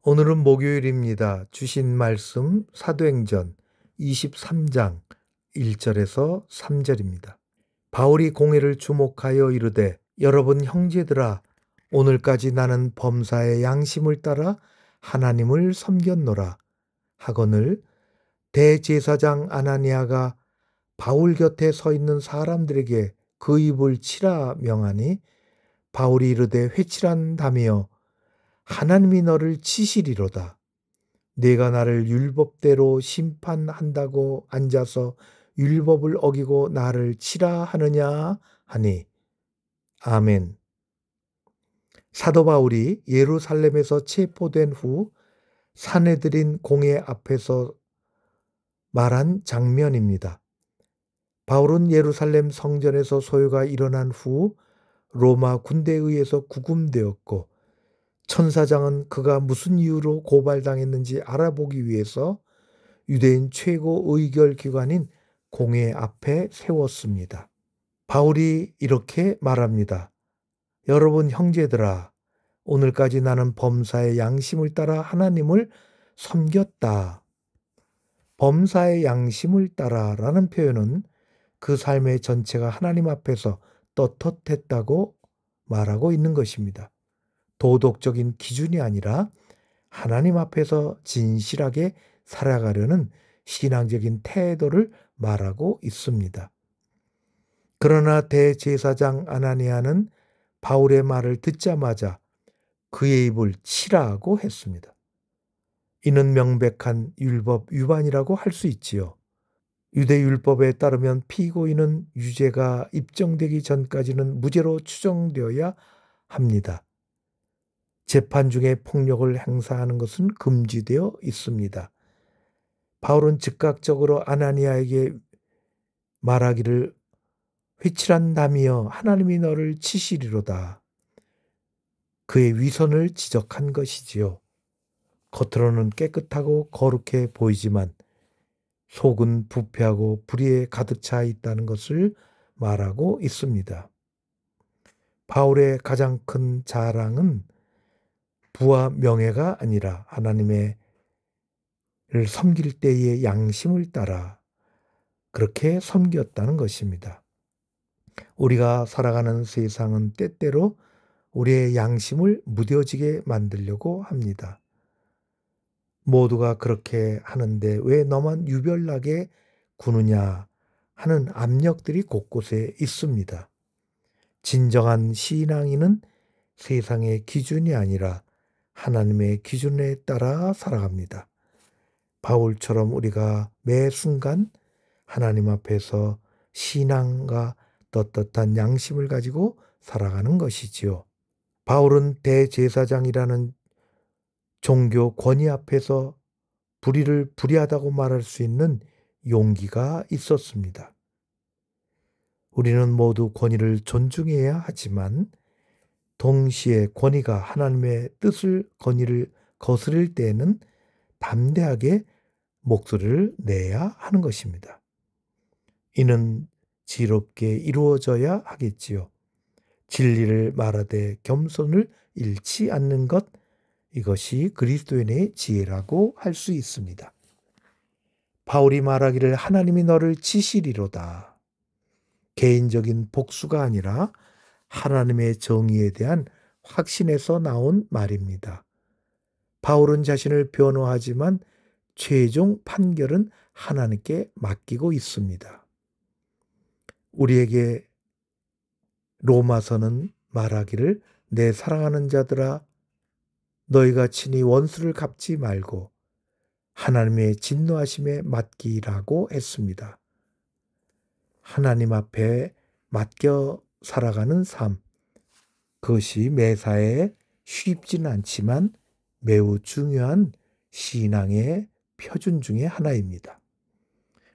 오늘은 목요일입니다. 주신 말씀 사도행전 23장 1절에서 3절입니다. 바울이 공회를 주목하여 이르되 여러분 형제들아 오늘까지 나는 범사의 양심을 따라 하나님을 섬겼노라 하거늘 대제사장 아나니아가 바울 곁에 서 있는 사람들에게 그 입을 치라 명하니 바울이 이르되 회칠한다며 하나님이 너를 치시리로다. 네가 나를 율법대로 심판한다고 앉아서 율법을 어기고 나를 치라 하느냐 하니 아멘. 사도 바울이 예루살렘에서 체포된 후 산헤드린 공회 앞에서 말한 장면입니다. 바울은 예루살렘 성전에서 소요가 일어난 후 로마 군대에 의해서 구금되었고 천사장은 그가 무슨 이유로 고발당했는지 알아보기 위해서 유대인 최고 의결기관인 공회 앞에 세웠습니다. 바울이 이렇게 말합니다. 여러분 형제들아, 오늘까지 나는 범사의 양심을 따라 하나님을 섬겼다. 범사의 양심을 따라라는 표현은 그 삶의 전체가 하나님 앞에서 떳떳했다고 말하고 있는 것입니다. 도덕적인 기준이 아니라 하나님 앞에서 진실하게 살아가려는 신앙적인 태도를 말하고 있습니다. 그러나 대제사장 아나니아는 바울의 말을 듣자마자 그의 입을 치라고 했습니다. 이는 명백한 율법 위반이라고 할 수 있지요. 유대 율법에 따르면 피고인은 유죄가 입증되기 전까지는 무죄로 추정되어야 합니다. 재판 중에 폭력을 행사하는 것은 금지되어 있습니다. 바울은 즉각적으로 아나니아에게 말하기를 회칠한다며 하나님이 너를 치시리로다. 그의 위선을 지적한 것이지요. 겉으로는 깨끗하고 거룩해 보이지만 속은 부패하고 불의에 가득 차 있다는 것을 말하고 있습니다. 바울의 가장 큰 자랑은 부와 명예가 아니라 하나님의 섬길 때의 양심을 따라 그렇게 섬겼다는 것입니다. 우리가 살아가는 세상은 때때로 우리의 양심을 무뎌지게 만들려고 합니다. 모두가 그렇게 하는데 왜 너만 유별나게 구느냐 하는 압력들이 곳곳에 있습니다. 진정한 신앙인은 세상의 기준이 아니라 하나님의 기준에 따라 살아갑니다. 바울처럼 우리가 매 순간 하나님 앞에서 신앙과 떳떳한 양심을 가지고 살아가는 것이지요. 바울은 대제사장이라는 종교 권위 앞에서 불의를 불의하다고 말할 수 있는 용기가 있었습니다. 우리는 모두 권위를 존중해야 하지만 동시에 권위가 하나님의 뜻을 권위를 거스릴 때에는 담대하게 목소리를 내야 하는 것입니다. 이는 지혜롭게 이루어져야 하겠지요. 진리를 말하되 겸손을 잃지 않는 것, 이것이 그리스도인의 지혜라고 할 수 있습니다. 바울이 말하기를 하나님이 너를 치시리로다. 개인적인 복수가 아니라 하나님의 정의에 대한 확신에서 나온 말입니다. 바울은 자신을 변호하지만 최종 판결은 하나님께 맡기고 있습니다. 우리에게 로마서는 말하기를 내 사랑하는 자들아 너희가 친히 원수를 갚지 말고 하나님의 진노하심에 맡기라고 했습니다. 하나님 앞에 맡겨 살아가는 삶, 그것이 매사에 쉽지는 않지만 매우 중요한 신앙의 표준 중에 하나입니다.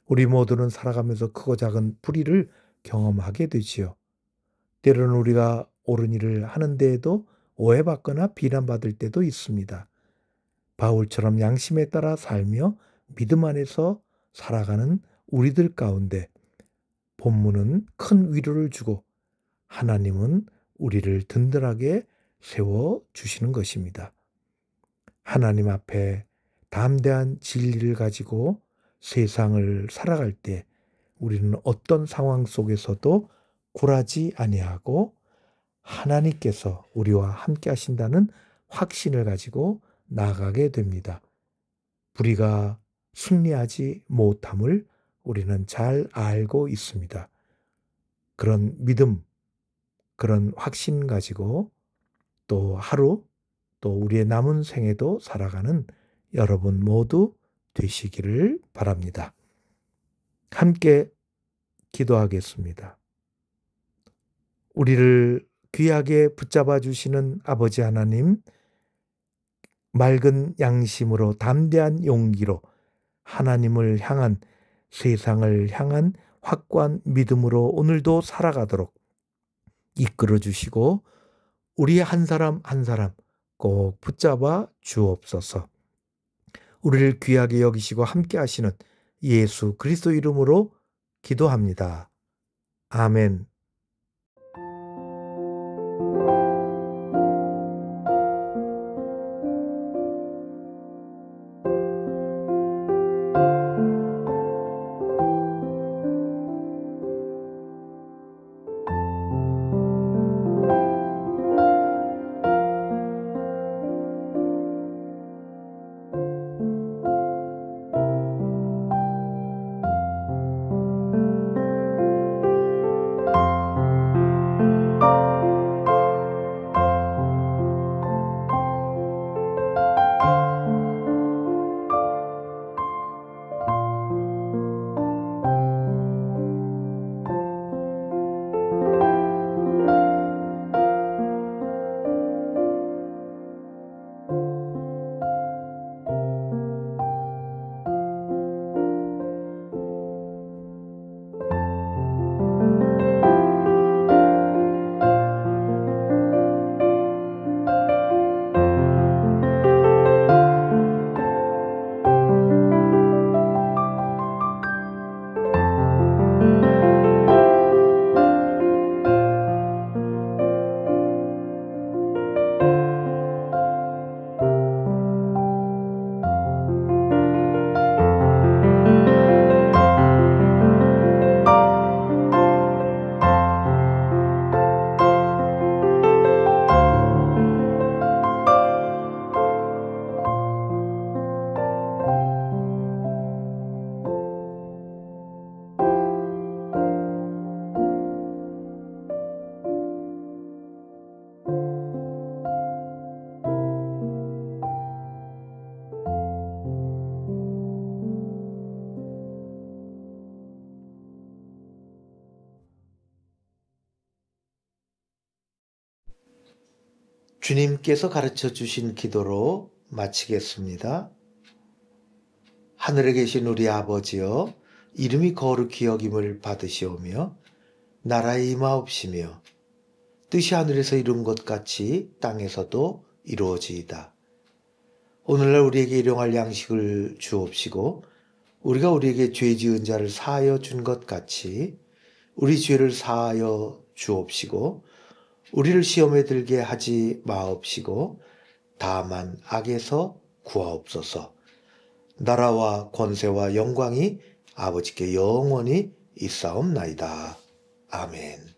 우리 모두는 살아가면서 크고 작은 불의를 경험하게 되지요. 때로는 우리가 옳은 일을 하는 데에도 오해받거나 비난받을 때도 있습니다. 바울처럼 양심에 따라 살며 믿음 안에서 살아가는 우리들 가운데 본문은 큰 위로를 주고 하나님은 우리를 든든하게 세워주시는 것입니다. 하나님 앞에 담대한 진리를 가지고 세상을 살아갈 때 우리는 어떤 상황 속에서도 굴하지 아니하고 하나님께서 우리와 함께 하신다는 확신을 가지고 나아가게 됩니다. 우리가 승리하지 못함을 우리는 잘 알고 있습니다. 그런 믿음, 그런 확신 가지고 또 하루, 또 우리의 남은 생에도 살아가는 여러분 모두 되시기를 바랍니다. 함께 기도하겠습니다. 우리를 귀하게 붙잡아 주시는 아버지 하나님, 맑은 양심으로 담대한 용기로 하나님을 향한, 세상을 향한 확고한 믿음으로 오늘도 살아가도록 이끌어 주시고 우리 한 사람 한 사람 꼭 붙잡아 주옵소서. 우리를 귀하게 여기시고 함께 하시는 예수 그리스도 이름으로 기도합니다. 아멘. 주님께서 가르쳐 주신 기도로 마치겠습니다. 하늘에 계신 우리 아버지여, 이름이 거룩히 여김을 받으시오며 나라에 임하옵시며 뜻이 하늘에서 이룬 것 같이 땅에서도 이루어지이다. 오늘날 우리에게 일용할 양식을 주옵시고 우리가 우리에게 죄 지은 자를 사하여 준 것 같이 우리 죄를 사하여 주옵시고 우리를 시험에 들게 하지 마옵시고 다만 악에서 구하옵소서. 나라와 권세와 영광이 아버지께 영원히 있사옵나이다. 아멘.